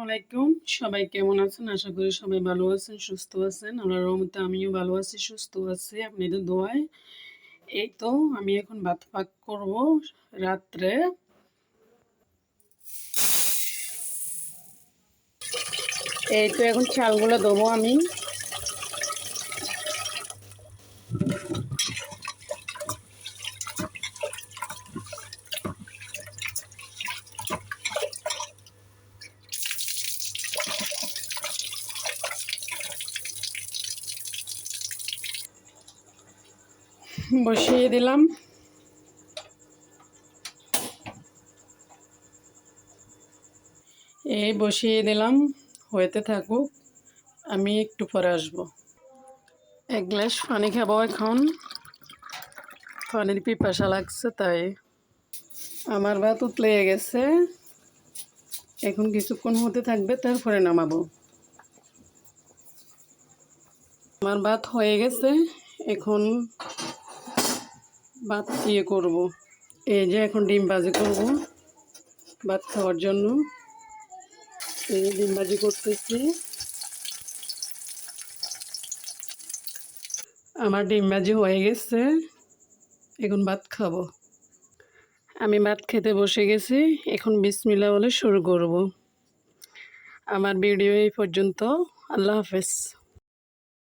আলাইকুম, সবাই কেমন আছেন? আশা করি সবাই ভালো আছেন, সুস্থ আছেন। আল্লাহর রহমতে আমিও ভালো আছি, সুস্থ আছি আপনাদের দোয়ায়। এই তো আমি এখন ভাত পাক করব রাত্রে। এই তো এখন চালগুলো দেবো আমি। বসিয়ে দিলাম। বসিয়ে দিলাম, হইতে থাকুক, আমি একটু পরে আসবো। এক গ্লাস পানি খাবো এখন, পানির পিপাসা লাগছে তাই। আমার ভাত উতলে গেছে, এখন কিছুক্ষণ হতে থাকবে, তারপরে নামাবো। আমার ভাত হয়ে গেছে, এখন ভাত করব। এই যে এখন ডিম ভাজি করব ভাত খাওয়ার জন্য। এই ডিম ভাজি করতেছি। আমার ডিম ভাজি হয়ে গেছে, এখন ভাত খাবো। আমি ভাত খেতে বসে গেছি, এখন বিসমিল্লাহ বলে শুরু করব। আমার ভিডিও এই পর্যন্ত। আল্লাহ হাফেজ।